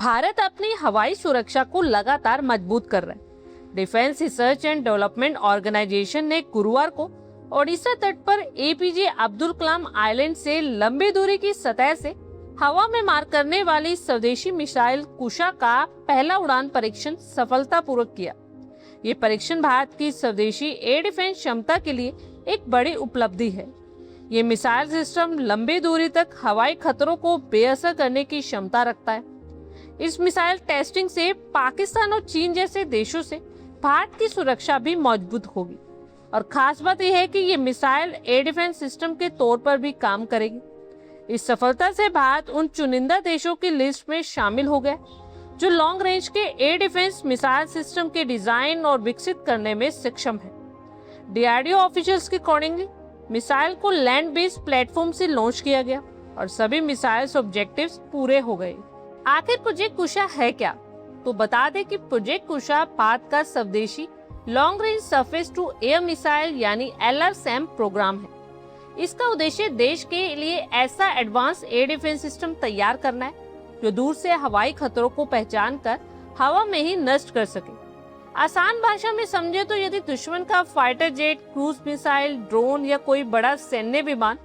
भारत अपनी हवाई सुरक्षा को लगातार मजबूत कर रहा है। Defence research and development organisation ने गुरुवार को ओडिशा तट पर एपीजे अब्दुल कलाम आइलैंड से लंबी दूरी की सतह से हवा में मार करने वाली स्वदेशी मिसाइल कुशा का पहला उड़ान परीक्षण सफलतापूर्वक किया। ये परीक्षण भारत की स्वदेशी एयर डिफेंस क्षमता के लिए एक बड़ी उपलब्धि है। ये मिसाइल सिस्टम लंबी दूरी तक हवाई खतरों को बेअसर करने की क्षमता रखता है। इस मिसाइल टेस्टिंग से पाकिस्तान और चीन जैसे देशों से भारत की सुरक्षा भी मजबूत होगी और खास बात यह है कि ये मिसाइल एयर डिफेंस सिस्टम के तौर पर भी काम करेगी। इस सफलता से भारत उन चुनिंदा देशों की लिस्ट में शामिल हो गया जो लॉन्ग रेंज के एयर डिफेंस मिसाइल सिस्टम के डिजाइन और विकसित करने में सक्षम है। डीआरडीओ ऑफिशियल्स के अकॉर्डिंगली मिसाइल को लैंड बेस्ड प्लेटफॉर्म से लॉन्च किया गया और सभी मिसाइल्स ऑब्जेक्टिव्स पूरे हो गए। आखिर प्रोजेक्ट कुशा है क्या? तो बता दें कि प्रोजेक्ट कुशा भारत का स्वदेशी long range surface to air missile यानी LRSAM प्रोग्राम है। इसका उद्देश्य देश के लिए ऐसा एडवांस एयर डिफेंस सिस्टम तैयार करना है जो दूर से हवाई खतरों को पहचान कर हवा में ही नष्ट कर सके। आसान भाषा में समझे तो यदि दुश्मन का fighter jet, cruise missile, drone या कोई बड़ा सैन्य विमान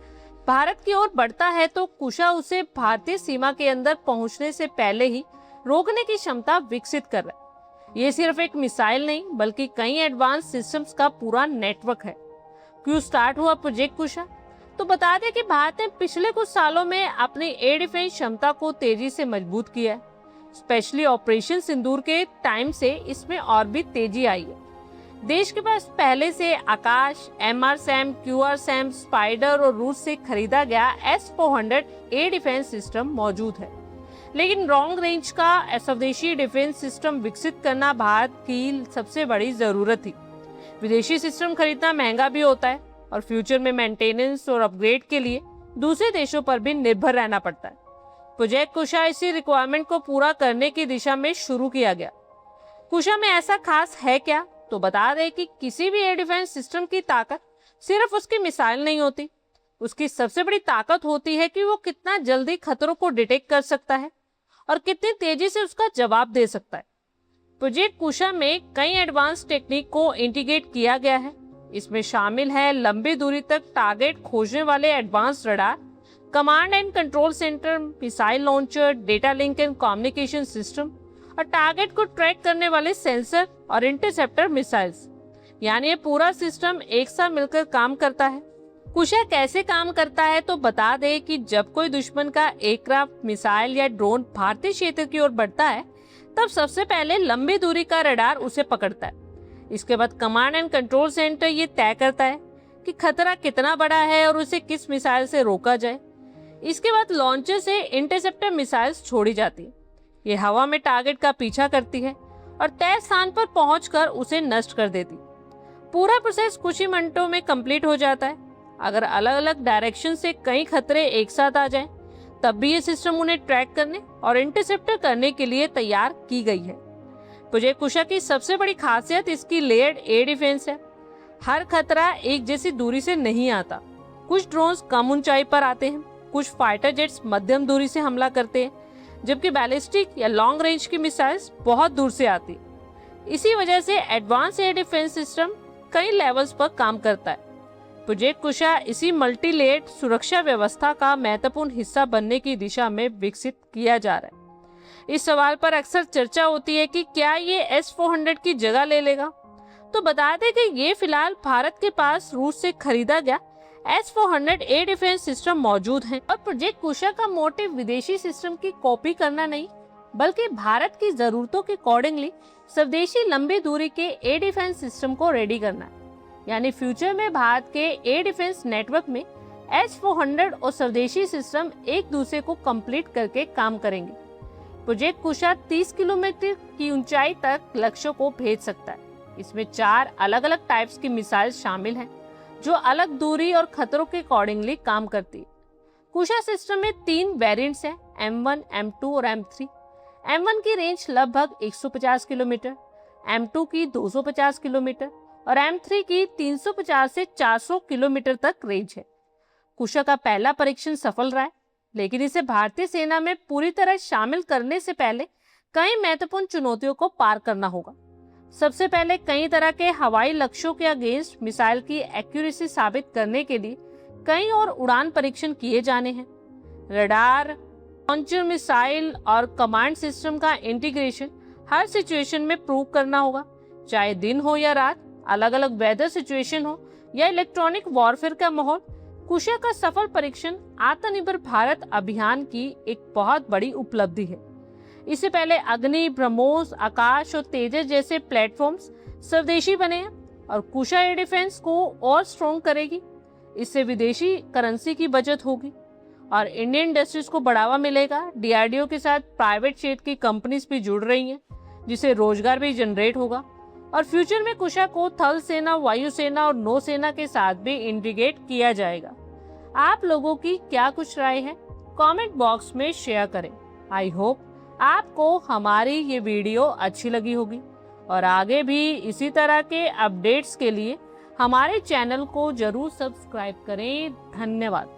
भारत की ओर बढ़ता है तो कुशा उसे भारतीय सीमा के अंदर पहुंचने से पहले ही रोकने की क्षमता विकसित कर रहा है। ये सिर्फ एक मिसाइल नहीं बल्कि कई एडवांस सिस्टम्स का पूरा नेटवर्क है। क्यों स्टार्ट हुआ प्रोजेक्ट कुशा? तो बता दें कि भारत ने पिछले कुछ सालों में अपनी एयर डिफेंस क्षमता को तेजी से मजबूत किया है। स्पेशली ऑपरेशन सिंदूर के टाइम से इसमें और भी तेजी आई है। देश के पास पहले से आकाश, MRSAM, QRSAM, स्पाइडर और रूस से खरीदा गया S-400 एयर डिफेंस सिस्टम मौजूद है। लेकिन लॉन्ग रेंज का स्वदेशी डिफेंस सिस्टम विकसित करना भारत की सबसे बड़ी जरूरत थी। विदेशी सिस्टम खरीदना महंगा भी होता है और फ्यूचर में मेंटेनेंस और अपग्रेड के लिए दूसरे देशों पर भी निर्भर रहना पड़ता है। प्रोजेक्ट कुशा इसी रिक्वायरमेंट को पूरा करने की दिशा में शुरू किया गया। कुशा में ऐसा खास है क्या? तो बता दें कि किसी भी एयर डिफेंस सिस्टम की ताकत सिर्फ उसकी मिसाइल नहीं होती, उसकी सबसे बड़ी ताकत होती है कि वो कितना जल्दी खतरों को डिटेक्ट कर सकता है और कितनी तेजी से उसका जवाब दे सकता है। प्रोजेक्ट कुशा में कई एडवांस टेक्निक को इंटीग्रेट किया गया है। इसमें शामिल है लंबी दूरी तक टारगेट खोजने वाले advance radar, command and control centre, missile launcher, data link and communication system और टारगेट को ट्रैक करने वाले सेंसर और इंटरसेप्टर मिसाइल्स। यानी ये पूरा सिस्टम एक साथ मिलकर काम करता है। कुशा कैसे काम करता है? तो बता दें कि जब कोई दुश्मन का एयरक्राफ्ट, मिसाइल या ड्रोन भारतीय क्षेत्र की ओर बढ़ता है तब सबसे पहले लंबी दूरी का रडार उसे पकड़ता है। इसके बाद कमांड एंड कंट्रोल सेंटर ये तय करता है कि खतरा कितना बड़ा है और उसे किस मिसाइल से रोका जाए। इसके बाद लॉन्चर से इंटरसेप्टर मिसाइल्स छोड़ी जाती है। ये हवा में टारगेट का पीछा करती है और तय स्थान पर पहुंचकर उसे नष्ट कर देती। पूरा प्रोसेस कुछ ही मिनटों में कंप्लीट हो जाता है। अगर अलग अलग डायरेक्शन से कई खतरे एक साथ आ जाएं, तब भी ये सिस्टम उन्हें ट्रैक करने और इंटरसेप्टर करने के लिए तैयार की गई है। प्रोजेक्ट कुशा की सबसे बड़ी खासियत इसकी लेयर्ड एयर डिफेंस है। हर खतरा एक जैसी दूरी से नहीं आता। कुछ ड्रोन्स कम ऊंचाई पर आते हैं, कुछ फाइटर जेट्स मध्यम दूरी से हमला करते हैं, जबकि बैलिस्टिक या लॉन्ग रेंज की मिसाइल्स बहुत दूर से आती है। इसी वजह से एडवांस एयर डिफेंस सिस्टम कई लेवल्स पर काम करता है। प्रोजेक्ट कुशा इसी मल्टी लेयर्ड सुरक्षा व्यवस्था का महत्वपूर्ण हिस्सा बनने की दिशा में विकसित किया जा रहा है। इस सवाल पर अक्सर चर्चा होती है कि क्या ये S-400 की जगह ले लेगा? तो बता दें कि ये फिलहाल भारत के पास रूस से खरीदा गया S-400 एयर डिफेंस सिस्टम मौजूद है और प्रोजेक्ट कुशा का मोटिव विदेशी सिस्टम की कॉपी करना नहीं बल्कि भारत की जरूरतों के अकॉर्डिंगली स्वदेशी लंबी दूरी के एयर डिफेंस सिस्टम को रेडी करना है। यानी फ्यूचर में भारत के एयर डिफेंस नेटवर्क में S-400 और स्वदेशी सिस्टम एक दूसरे को कंप्लीट करके काम करेंगे। प्रोजेक्ट कुशा 30 किलोमीटर की ऊंचाई तक लक्ष्यों को भेज सकता है। इसमें 4 अलग अलग टाइप्स की मिसाइल शामिल हैं जो अलग दूरी और खतरों के अकॉर्डिंगली काम करती है। कुशा सिस्टम में 3 वेरिएंट्स हैं, M1, M2 और M3। M1 की रेंज लगभग 150 किलोमीटर, M2 की 250 किलोमीटर और M3 की 350 से 400 किलोमीटर तक रेंज है। कुशा का पहला परीक्षण सफल रहा है, लेकिन इसे भारतीय सेना में पूरी तरह शामिल करने से पहले कई महत्वपूर्ण चुनौतियों को पार करना होगा। सबसे पहले कई तरह के हवाई लक्ष्यों के अगेंस्ट मिसाइल की एक्यूरेसी साबित करने के लिए कई और उड़ान परीक्षण किए जाने हैं। रडार, लॉन्चर मिसाइल और कमांड सिस्टम का इंटीग्रेशन हर सिचुएशन में प्रूव करना होगा, चाहे दिन हो या रात, अलग अलग वेदर सिचुएशन हो या इलेक्ट्रॉनिक वॉरफेयर का माहौल। कुशा का सफल परीक्षण आत्मनिर्भर भारत अभियान की एक बहुत बड़ी उपलब्धि है। इससे पहले अग्नि, ब्रह्मोस, आकाश और तेजस जैसे प्लेटफॉर्म्स स्वदेशी बने हैं और कुशा एयर डिफेंस को और स्ट्रॉन्ग करेगी। इससे विदेशी करेंसी की बचत होगी और इंडियन इंडस्ट्रीज को बढ़ावा मिलेगा। डीआरडीओ के साथ प्राइवेट क्षेत्र की कंपनीज भी जुड़ रही हैं, जिससे रोजगार भी जनरेट होगा और फ्यूचर में कुशा को थल सेना, वायुसेना और नौसेना के साथ भी इंटीग्रेट किया जाएगा। आप लोगों की क्या कुछ राय है, कमेंट बॉक्स में शेयर करें। आई होप आपको हमारी ये वीडियो अच्छी लगी होगी और आगे भी इसी तरह के अपडेट्स के लिए हमारे चैनल को जरूर सब्सक्राइब करें। धन्यवाद।